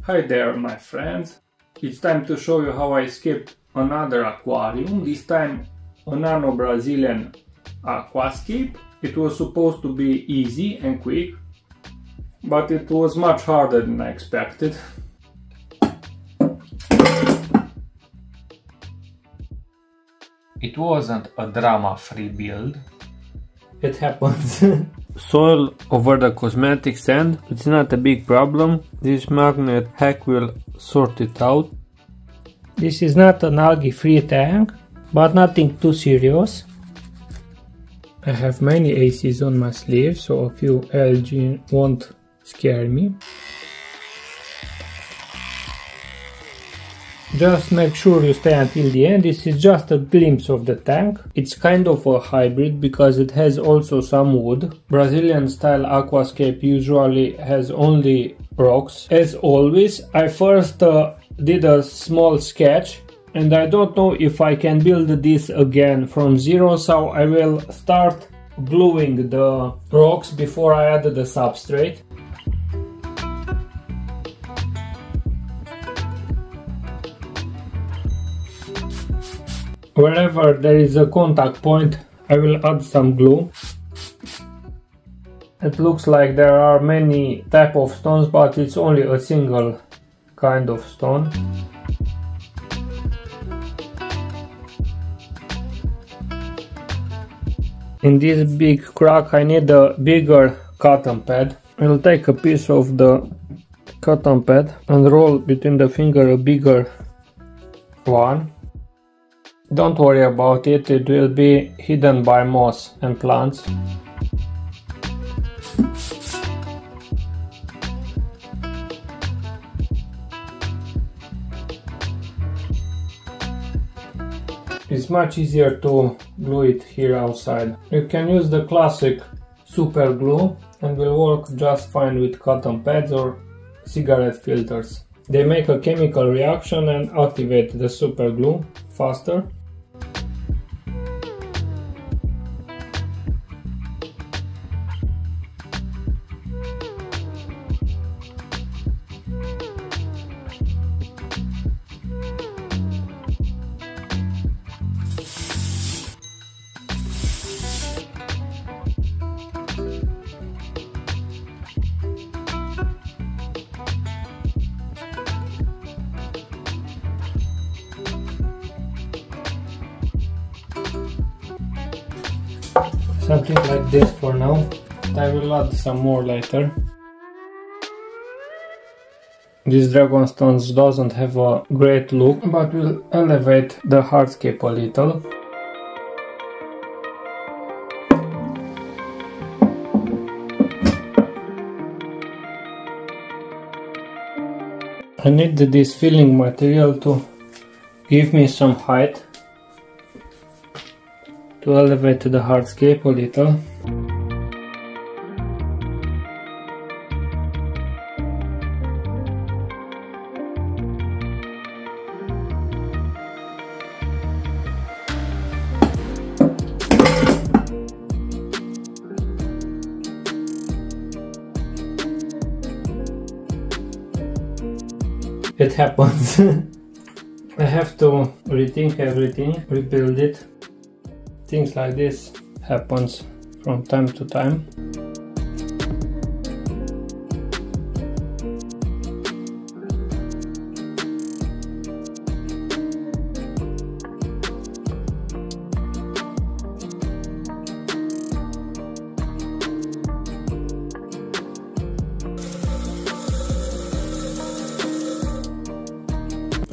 Hi there my friends, it's time to show you how I escaped another aquarium, this time a Nano Brazilian Aquascape. It was supposed to be easy and quick, but it was much harder than I expected. It wasn't a drama-free build. It happens. Soil over the cosmetic sand, it's not a big problem. This magnet hack will sort it out. This is not an algae-free tank, but nothing too serious. I have many aces on my sleeve, so a few algae won't scare me. Just make sure you stay until the end. This is just a glimpse of the tank. It's kind of a hybrid because it has also some wood. Brazilian style aquascape usually has only rocks. As always, I first did a small sketch, and I don't know if I can build this again from zero, so I will start gluing the rocks before I add the substrate. Wherever there is a contact point, I will add some glue. It looks like there are many types of stones, but it's only a single kind of stone. In this big crack I need a bigger cotton pad. I'll take a piece of the cotton pad and roll between the finger a bigger one. Don't worry about it, it will be hidden by moss and plants. It's much easier to glue it here outside. You can use the classic super glue and will work just fine with cotton pads or cigarette filters. They make a chemical reaction and activate the super glue faster. Something like this for now. I will add some more later. This dragon stones doesn't have a great look, but will elevate the hardscape a little. I need this filling material to give me some height, to elevate the hardscape a little. It happens. I have to rethink everything, rebuild it. Things like this happens from time to time.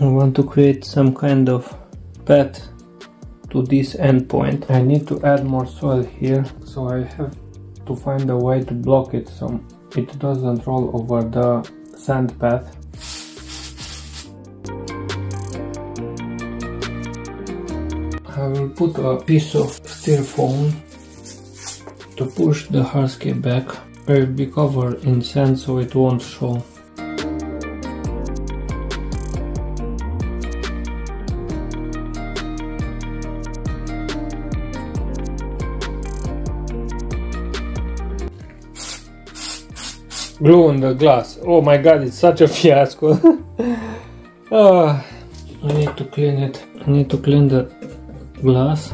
I want to create some kind of path to this endpoint. I need to add more soil here, so I have to find a way to block it so it doesn't roll over the sand path. I will put a piece of styrofoam to push the hardscape back. It will be covered in sand so it won't show. glue on the glass. Oh my god, it's such a fiasco. I need to clean it. I need to clean the glass.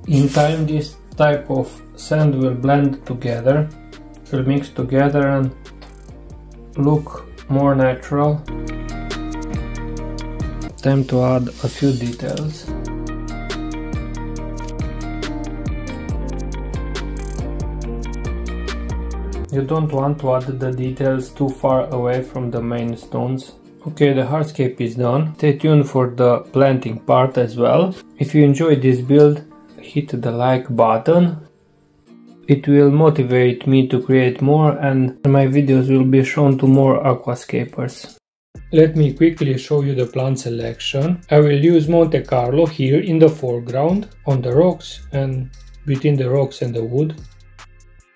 In time, this type of sand will blend together, will mix together and look more natural. Time to add a few details. You don't want to add the details too far away from the main stones. Okay, the hardscape is done. Stay tuned for the planting part as well. If you enjoyed this build, hit the like button. It will motivate me to create more and my videos will be shown to more aquascapers. Let me quickly show you the plant selection. I will use Monte Carlo here in the foreground, on the rocks and between the rocks and the wood.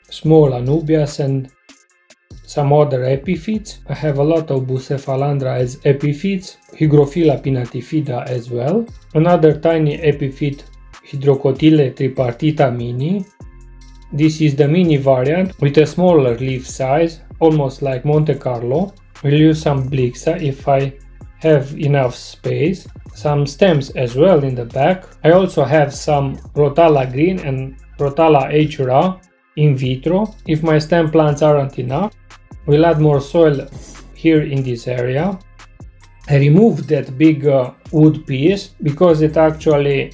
Small anubias and some other epiphytes. I have a lot of Bucephalandra as epiphytes, Hygrophila pinnatifida as well. Another tiny epiphyte, Hydrocotyle tripartita mini. This is the mini variant with a smaller leaf size, almost like Monte Carlo. We'll use some Blixa if I have enough space. Some stems as well in the back. I also have some Rotala green and Rotala achura in vitro. If my stem plants aren't enough, we'll add more soil here in this area. I removed that big wood piece because it actually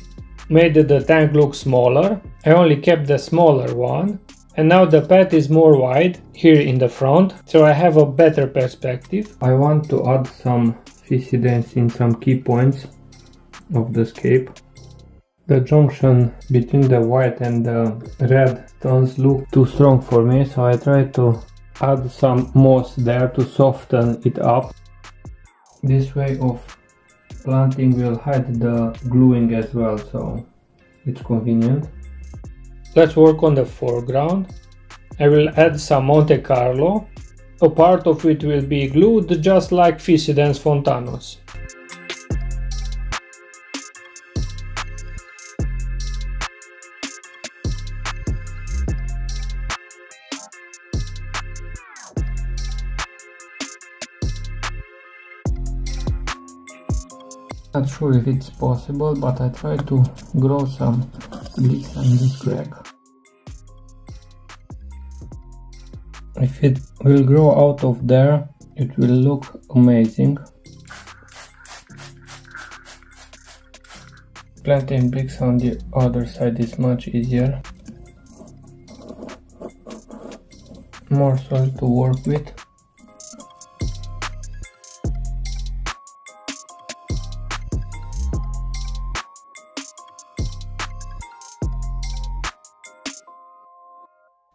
made the tank look smaller. I only kept the smaller one, and now the path is more wide here in the front, so I have a better perspective. I want to add some fissidens in some key points of the scape. The junction between the white and the red stones look too strong for me, so I try to add some moss there to soften it up. This way of planting will hide the gluing as well, so it's convenient. Let's work on the foreground. I will add some Monte Carlo. A part of it will be glued just like Fissidens fontanus. Not sure if it's possible, but I try to grow some leaves on this crack. If it will grow out of there, it will look amazing. Planting bricks on the other side is much easier. More soil to work with.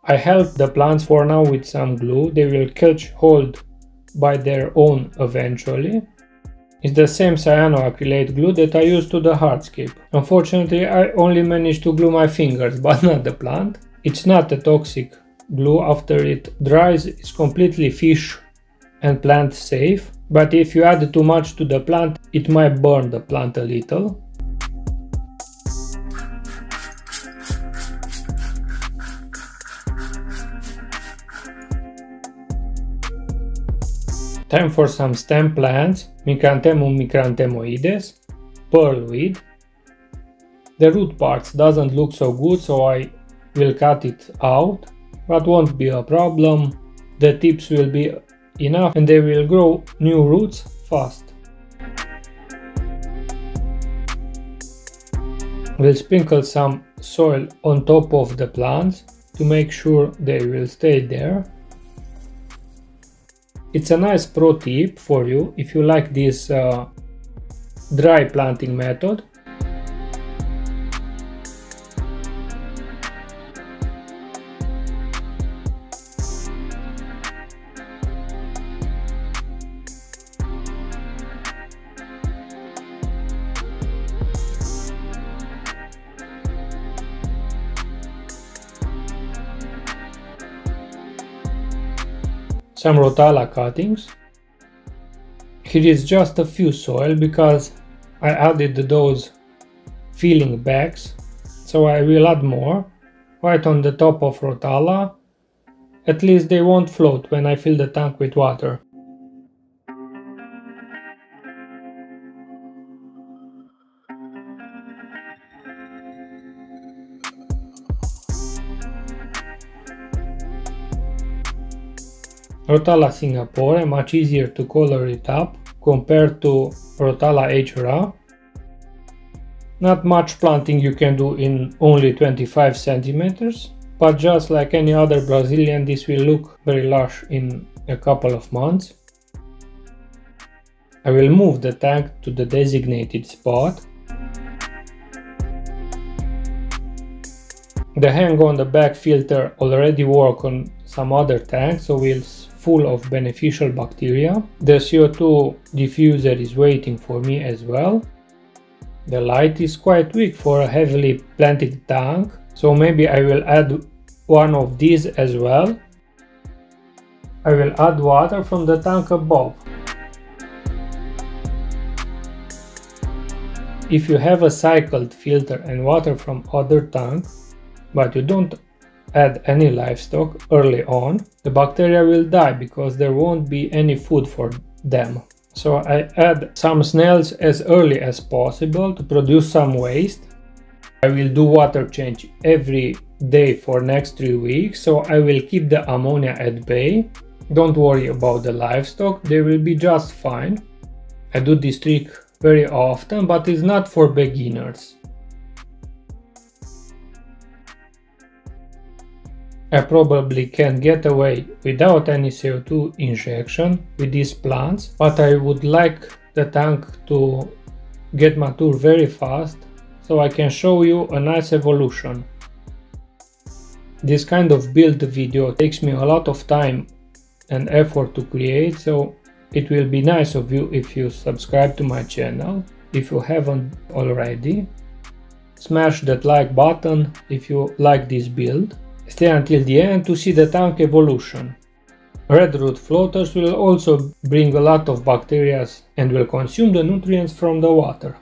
I held the plants for now with some glue. They will catch hold by their own eventually. It's the same cyanoacrylate glue that I used to the hardscape. Unfortunately, I only managed to glue my fingers, but not the plant. It's not a toxic glue. After it dries, it's completely fish and plant safe. But if you add too much to the plant, it might burn the plant a little. Time for some stem plants, Micranthemum micranthemoides, pearlweed. The root parts doesn't look so good, so I will cut it out, but won't be a problem. The tips will be enough and they will grow new roots fast. We'll sprinkle some soil on top of the plants to make sure they will stay there. It's a nice pro tip for you if you like this dry planting method. some Rotala cuttings. Here is just a few soil because I added those filling bags, so I will add more right on the top of Rotala. At least they won't float when I fill the tank with water. Rotala Singapore, much easier to color it up compared to Rotala HRA. Not much planting you can do in only 25 centimeters, but just like any other Brazilian, this will look very lush in a couple of months. I will move the tank to the designated spot. The hang on the back filter already work on some other tanks, so it's full of beneficial bacteria. The CO2 diffuser is waiting for me as well. The light is quite weak for a heavily planted tank, so maybe I will add one of these as well. I will add water from the tank above. If you have a cycled filter and water from other tanks, but you don't add any livestock early on, the bacteria will die because there won't be any food for them. So I add some snails as early as possible to produce some waste. I will do water change every day for next 3 weeks, so I will keep the ammonia at bay. Don't worry about the livestock, they will be just fine. I do this trick very often, but it's not for beginners. I probably can get away without any CO2 injection with these plants, but I would like the tank to get mature very fast so I can show you a nice evolution. This kind of build video takes me a lot of time and effort to create, so it will be nice of you if you subscribe to my channel if you haven't already. Smash that like button if you like this build. Stay until the end to see the tank evolution. Red root floaters will also bring a lot of bacteria and will consume the nutrients from the water.